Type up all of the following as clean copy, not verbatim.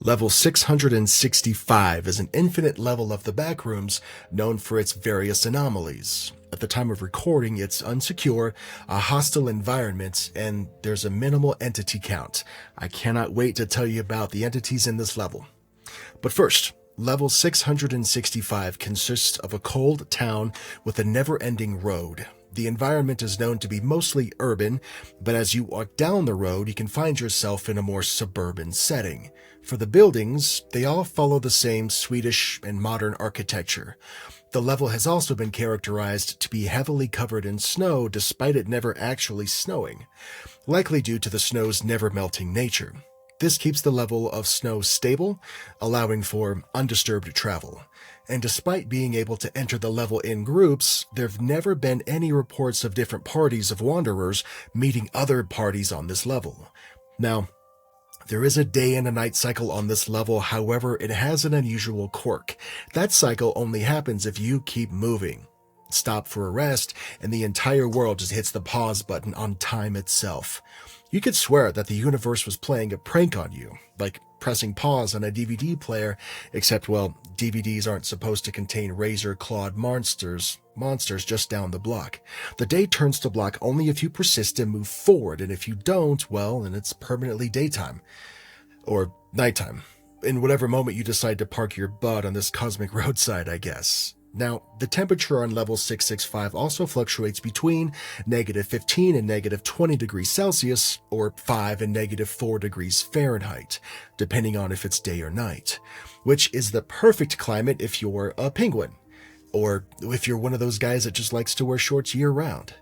Level 665 is an infinite level of the Backrooms known for its various anomalies. At the time of recording, it's unsecure, a hostile environment, and there's a minimal entity count. I cannot wait to tell you about the entities in this level. But first, level 665 consists of a cold town with a never-ending road. The environment is known to be mostly urban, but as you walk down the road, you can find yourself in a more suburban setting. For the buildings, they all follow the same Swedish and modern architecture. The level has also been characterized to be heavily covered in snow despite it never actually snowing, likely due to the snow's never-melting nature. This keeps the level of snow stable, allowing for undisturbed travel. And despite being able to enter the level in groups, there've never been any reports of different parties of wanderers meeting other parties on this level. Now, there is a day and a night cycle on this level, however, it has an unusual quirk. That cycle only happens if you keep moving. Stop for a rest, and the entire world just hits the pause button on time itself. You could swear that the universe was playing a prank on you, like pressing pause on a DVD player, except, well, DVDs aren't supposed to contain razor-clawed monsters just down the block. The day turns to black only if you persist and move forward, and if you don't, well, then it's permanently daytime. Or nighttime. In whatever moment you decide to park your butt on this cosmic roadside, I guess. Now, the temperature on level 665 also fluctuates between -15 and -20 degrees Celsius, or 5 and -4 degrees Fahrenheit, depending on if it's day or night, which is the perfect climate if you're a penguin, or if you're one of those guys that just likes to wear shorts year-round.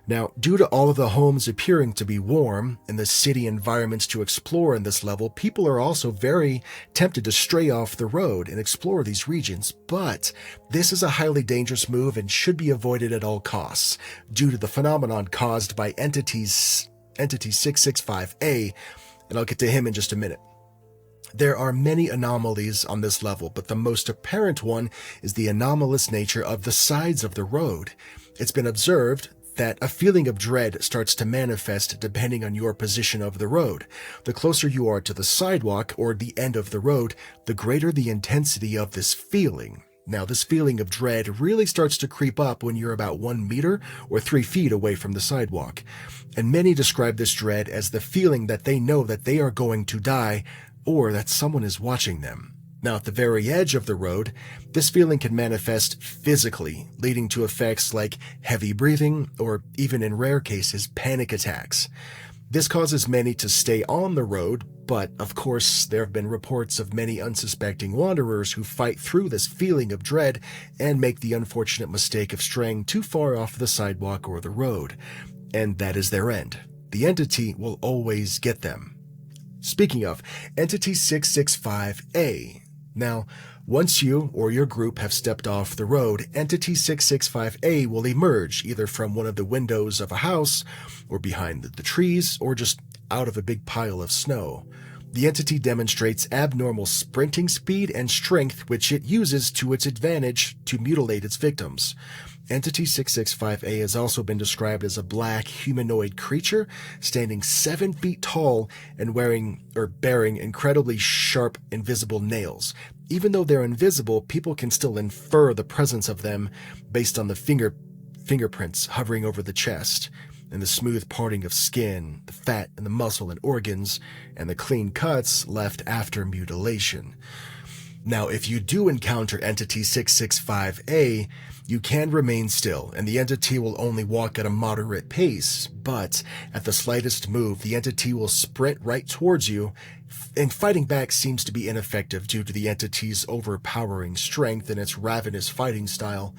Now, due to all of the homes appearing to be warm and the city environments to explore in this level, people are also very tempted to stray off the road and explore these regions, but this is a highly dangerous move and should be avoided at all costs due to the phenomenon caused by Entity 665A, and I'll get to him in just a minute. There are many anomalies on this level, but the most apparent one is the anomalous nature of the sides of the road. It's been observed that a feeling of dread starts to manifest depending on your position of the road. The closer you are to the sidewalk or the end of the road, the greater the intensity of this feeling. Now, this feeling of dread really starts to creep up when you're about 1 meter or 3 feet away from the sidewalk. And many describe this dread as the feeling that they know that they are going to die or that someone is watching them. Now, at the very edge of the road, this feeling can manifest physically, leading to effects like heavy breathing or, even in rare cases, panic attacks. This causes many to stay on the road, but of course, there have been reports of many unsuspecting wanderers who fight through this feeling of dread and make the unfortunate mistake of straying too far off the sidewalk or the road. And that is their end. The entity will always get them. Speaking of, Entity 665A. Now, once you or your group have stepped off the road, Entity 665A will emerge either from one of the windows of a house, or behind the trees, or just out of a big pile of snow. The entity demonstrates abnormal sprinting speed and strength, which it uses to its advantage to mutilate its victims. Entity 665A has also been described as a black humanoid creature, standing 7 feet tall and bearing incredibly sharp, invisible nails. Even though they're invisible, people can still infer the presence of them based on the fingerprints hovering over the chest, and the smooth parting of skin, the fat and the muscle and organs, and the clean cuts left after mutilation. Now, if you do encounter Entity 665A, you can remain still, and the entity will only walk at a moderate pace, but at the slightest move, the entity will sprint right towards you, and fighting back seems to be ineffective due to the entity's overpowering strength and its ravenous fighting style.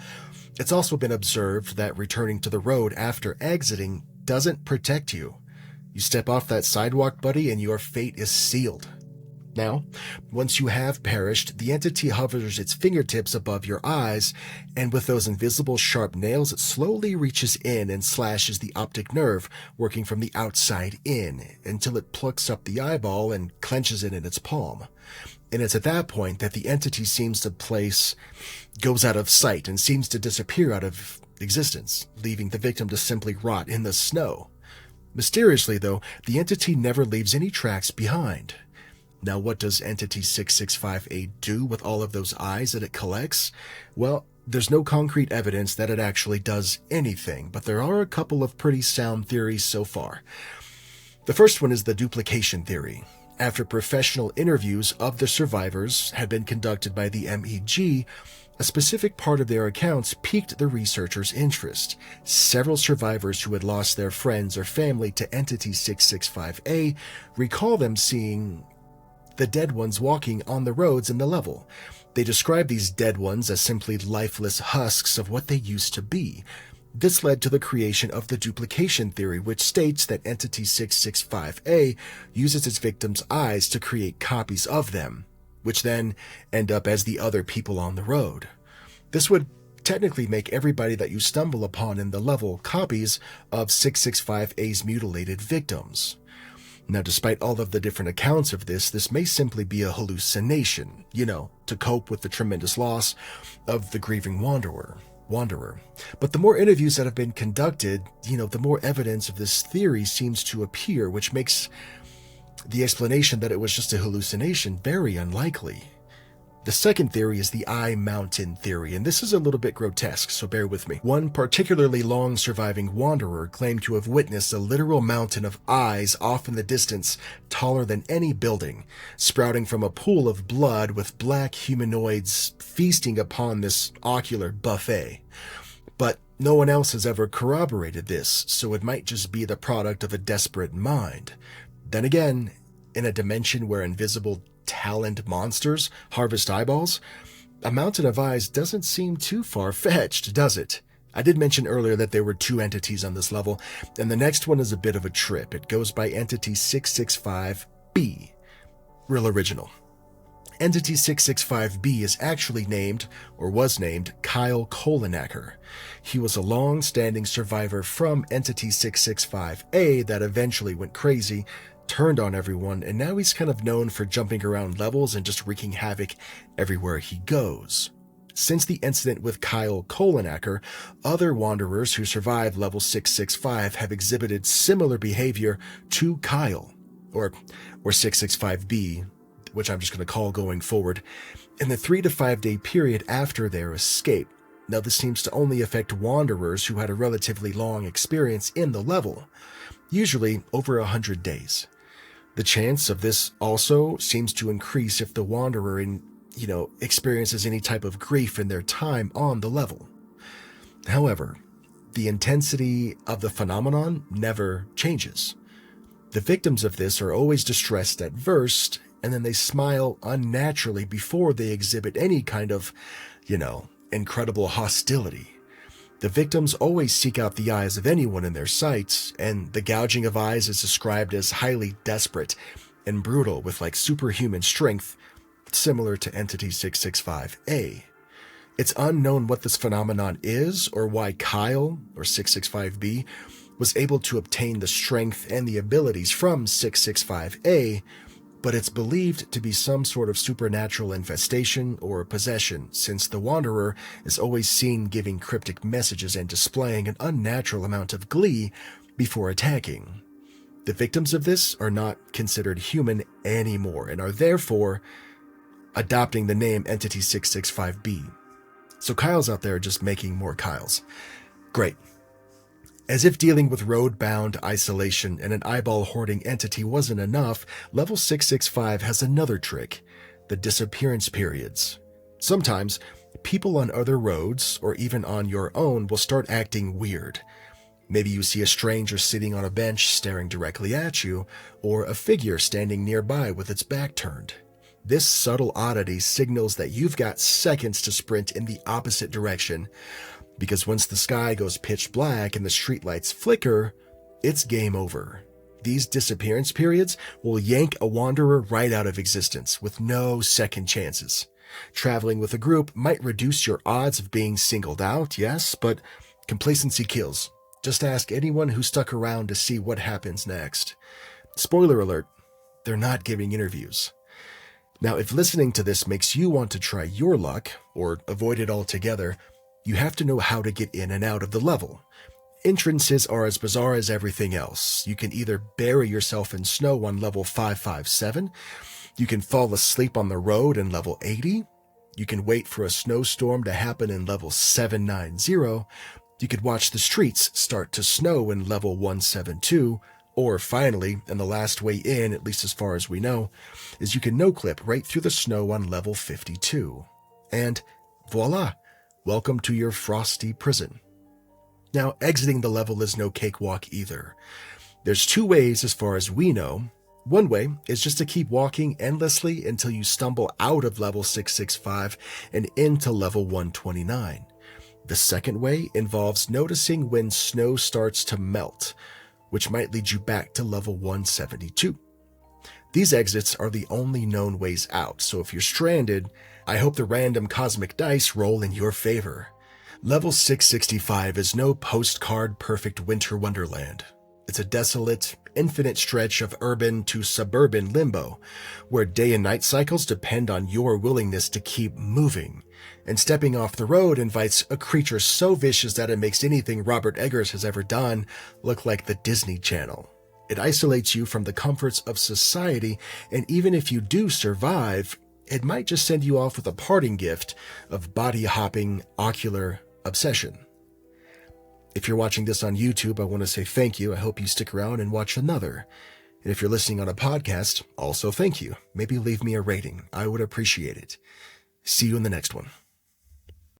It's also been observed that returning to the road after exiting doesn't protect you. You step off that sidewalk, buddy, and your fate is sealed. Now, once you have perished, the entity hovers its fingertips above your eyes, and with those invisible sharp nails, it slowly reaches in and slashes the optic nerve, working from the outside in, until it plucks up the eyeball and clenches it in its palm. And it's at that point that the entity goes out of sight and seems to disappear out of existence, leaving the victim to simply rot in the snow. Mysteriously, though, the entity never leaves any tracks behind. Now, what does Entity 665A do with all of those eyes that it collects? Well, there's no concrete evidence that it actually does anything, but there are a couple of pretty sound theories so far. The first one is the duplication theory. After professional interviews of the survivors had been conducted by the MEG, a specific part of their accounts piqued the researchers' interest. Several survivors who had lost their friends or family to Entity 665A recall them seeing the dead ones walking on the roads in the level. They describe these dead ones as simply lifeless husks of what they used to be. This led to the creation of the duplication theory, which states that Entity 665A uses its victims' eyes to create copies of them, which then end up as the other people on the road. This would technically make everybody that you stumble upon in the level copies of 665A's mutilated victims. Now, despite all of the different accounts of this may simply be a hallucination, to cope with the tremendous loss of the grieving wanderer. But the more interviews that have been conducted, the more evidence of this theory seems to appear, which makes the explanation that it was just a hallucination very unlikely. The second theory is the eye mountain theory, and this is a little bit grotesque, so bear with me. One particularly long surviving wanderer claimed to have witnessed a literal mountain of eyes off in the distance, taller than any building, sprouting from a pool of blood with black humanoids feasting upon this ocular buffet. But no one else has ever corroborated this, so it might just be the product of a desperate mind. Then again, in a dimension where invisible taloned monsters harvest eyeballs, a mountain of eyes doesn't seem too far-fetched, does it? I did mention earlier that there were two entities on this level, and the next one is a bit of a trip. It goes by Entity 665B. Real original. Entity 665B is actually named, or was named, Kyle Kolenacker. He was a long-standing survivor from Entity 665A that eventually went crazy, turned on everyone, and now he's kind of known for jumping around levels and just wreaking havoc everywhere he goes. Since the incident with Kyle Kolenacker, other wanderers who survived level 665 have exhibited similar behavior to Kyle, or 665B, which I'm just going to call going forward, in the 3 to 5 day period after their escape. Now, this seems to only affect wanderers who had a relatively long experience in the level, usually over 100 days. The chance of this also seems to increase if the wanderer experiences any type of grief in their time on the level. However, the intensity of the phenomenon never changes. The victims of this are always distressed at first, and then they smile unnaturally before they exhibit any kind of, incredible hostility. The victims always seek out the eyes of anyone in their sight, and the gouging of eyes is described as highly desperate and brutal with superhuman strength, similar to Entity 665A. It's unknown what this phenomenon is or why Kyle, or 665B, was able to obtain the strength and the abilities from 665A, but it's believed to be some sort of supernatural infestation or possession, since the Wanderer is always seen giving cryptic messages and displaying an unnatural amount of glee before attacking. The victims of this are not considered human anymore and are therefore adopting the name Entity 665B. So Kyle's out there just making more Kyles. Great. As if dealing with road-bound isolation and an eyeball-hoarding entity wasn't enough, level 665 has another trick, the Disappearance Periods. Sometimes, people on other roads, or even on your own, will start acting weird. Maybe you see a stranger sitting on a bench staring directly at you, or a figure standing nearby with its back turned. This subtle oddity signals that you've got seconds to sprint in the opposite direction, because once the sky goes pitch black and the streetlights flicker, it's game over. These disappearance periods will yank a wanderer right out of existence with no second chances. Traveling with a group might reduce your odds of being singled out, yes, but complacency kills. Just ask anyone who stuck around to see what happens next. Spoiler alert, they're not giving interviews. Now, if listening to this makes you want to try your luck, or avoid it altogether, you have to know how to get in and out of the level. Entrances are as bizarre as everything else. You can either bury yourself in snow on level 557, You can fall asleep on the road in level 80. You can wait for a snowstorm to happen in level 790. You could watch the streets start to snow in level 172. Or finally, and the last way in, at least as far as we know, is you can no-clip right through the snow on level 52. And voila, welcome to your frosty prison. Now, exiting the level is no cakewalk either. There's two ways as far as we know. One way is just to keep walking endlessly until you stumble out of level 665 and into level 129. The second way involves noticing when snow starts to melt, which might lead you back to level 172. These exits are the only known ways out, so if you're stranded, I hope the random cosmic dice roll in your favor. Level 665 is no postcard perfect winter wonderland. It's a desolate, infinite stretch of urban to suburban limbo, where day and night cycles depend on your willingness to keep moving, and stepping off the road invites a creature so vicious that it makes anything Robert Eggers has ever done look like the Disney Channel. It isolates you from the comforts of society, and even if you do survive, it might just send you off with a parting gift of body-hopping ocular obsession. If you're watching this on YouTube, I want to say thank you. I hope you stick around and watch another. And if you're listening on a podcast, also thank you. Maybe leave me a rating. I would appreciate it. See you in the next one.